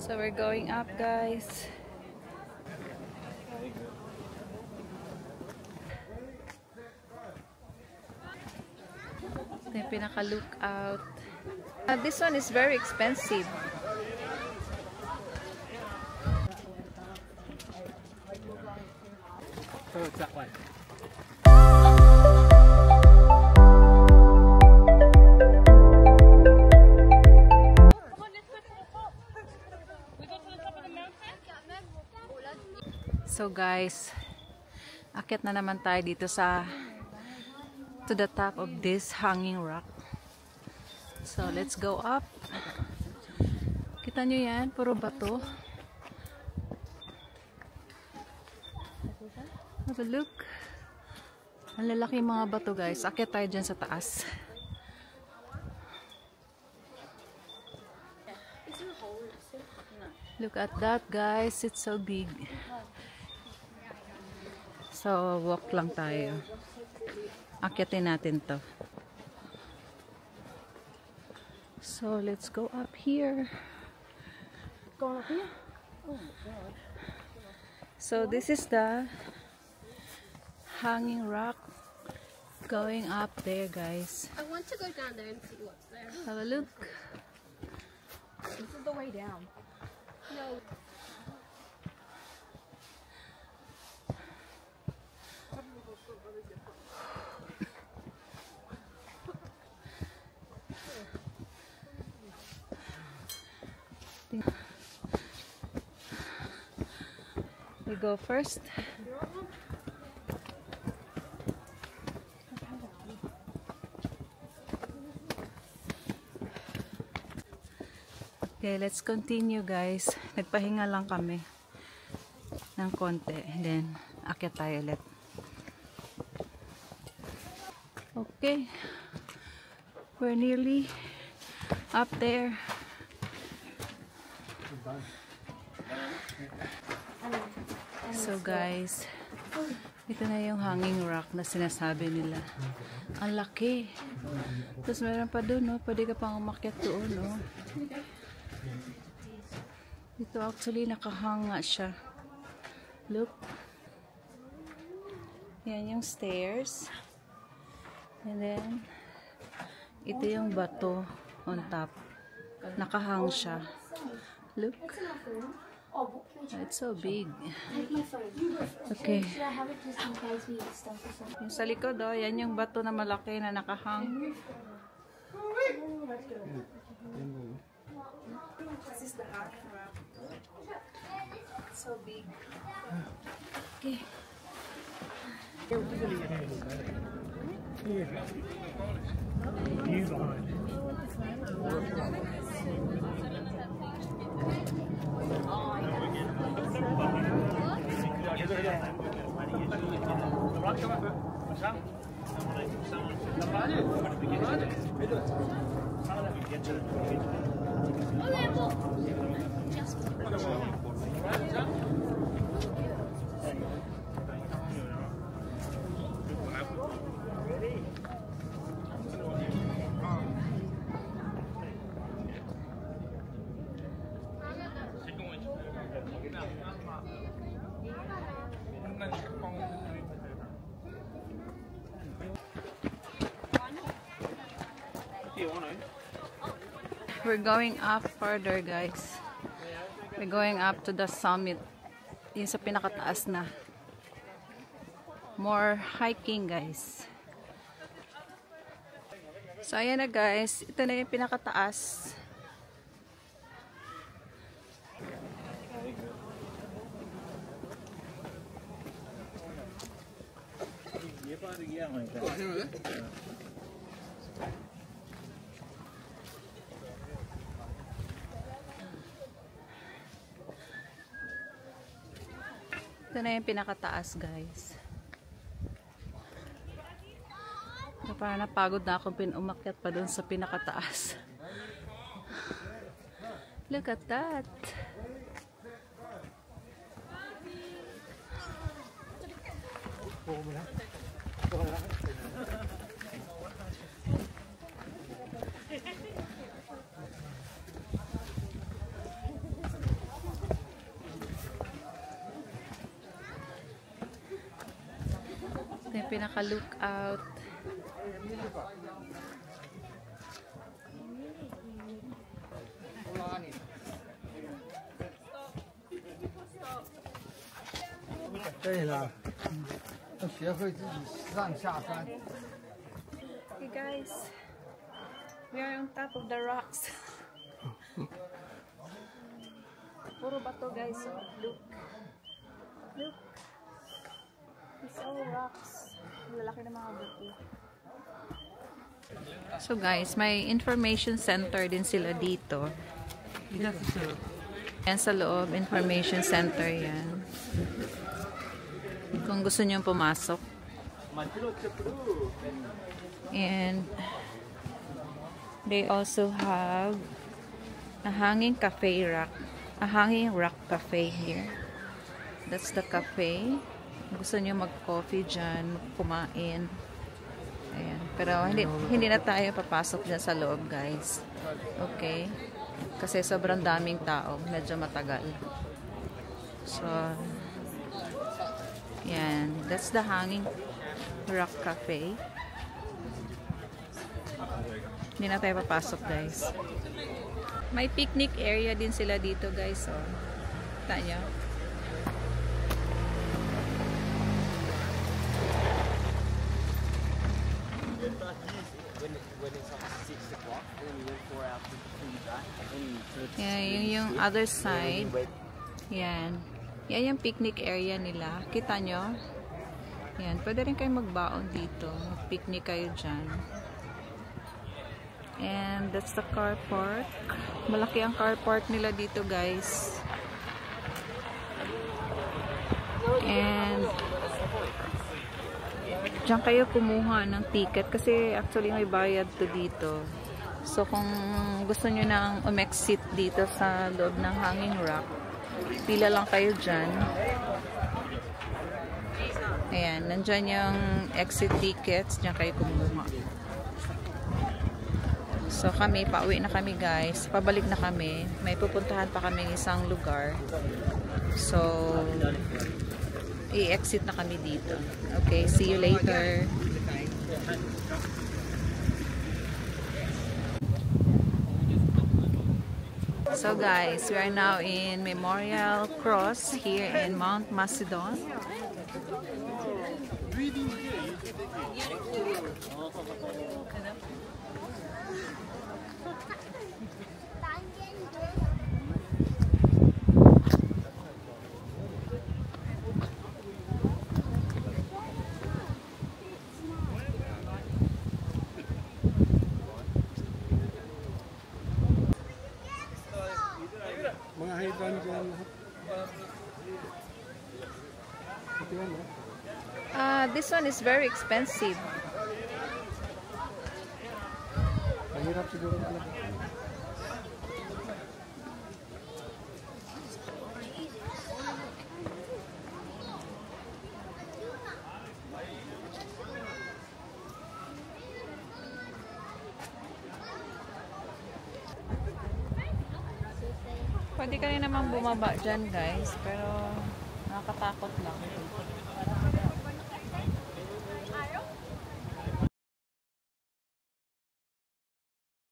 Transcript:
So we're going up, guys. Ito yung pinaka-lookout. This one is very expensive. Oh, it's that way. So guys, akit na naman tayo dito to the top of this hanging rock. So let's go up. Kita nyo yan, puro bato. Have a look. Ang lalaki yung mga bato, guys. Akit tayo dyan sa taas. Look at that, guys. It's so big. So, walk lang tayo. Akitin natin to. So, let's go up here. Going up here? Oh my God. So, this is the hanging rock going up there, guys. I want to go down there and see what's there. Have a look. This is the way down. No. We go first. Okay, let's continue, guys. Nagpahinga lang kami ng konti. Then, akyat tayo ulit. Okay. We're nearly up there. So, guys, ito na yung hanging rock na sinasabi nila. Ang laki. Tapos meron pa doon, no? Pwede ka pang umakyat doon, no? Ito actually nakahanga siya. Look. Yan yung stairs. And then, ito yung bato on top. Nakahang siya. Look. It's so big. Okay. Yung sa likod, oh, yan yung bato na malaki na nakahang. This is the hanging rock. So big. Okay. View behind. We're going up further, guys. We're going up to the summit. Yung sa pinakataas na. More hiking, guys. So, ayan na, guys. Ito na yung pinakataas. Ito na yung pinakataas, guys. So, parang napagod na akong umakyat pa dun sa pinakataas. Look at that. pinaka-lookout. Okay guys, we are on top of the rocks. Puro bato guys, oh. Look. Look. It's all rocks. Lalaki ng mga bato. So guys, may information center din sila dito. Yan sa loob, information center yan. Kung gusto nyo pumasok. And they also have a hanging cafe rack. A hanging rock cafe here. That's the cafe. Gusto nyo mag-coffee dyan, kumain. Ayan. Pero hindi na tayo papasok dyan sa loob, guys. Okay? Kasi sobrang daming tao. Medyo matagal. So, yan. That's the hanging rock cafe. Hindi na tayo papasok, guys. May picnic area din sila dito, guys. So, kita nyo. Yan, yung other side. Yan. Yan yung picnic area nila. Kita nyo? Yan. Pwede rin kayo magbaon dito. Mag-picnic kayo dyan. And that's the car park. Malaki ang car park nila dito, guys. And diyan kayo kumuha ng ticket kasi actually may bayad to dito. So kung gusto nyo nang umexit dito sa loob ng hanging rock, pila lang kayo dyan. Ayan, nandyan yung exit tickets. Diyan kayo kumuha. So kami, pauwi na kami guys. Pabalik na kami. May pupuntahan pa kami isang lugar. So i-exit na kami dito. Okay, see you later. So guys, we are now in Memorial Cross here in Mount Macedon. Mga hydran dyan. This one is very expensive. Mahirap siguro. Pwede ka rin naman bumaba dyan guys, pero nakakatakot lang.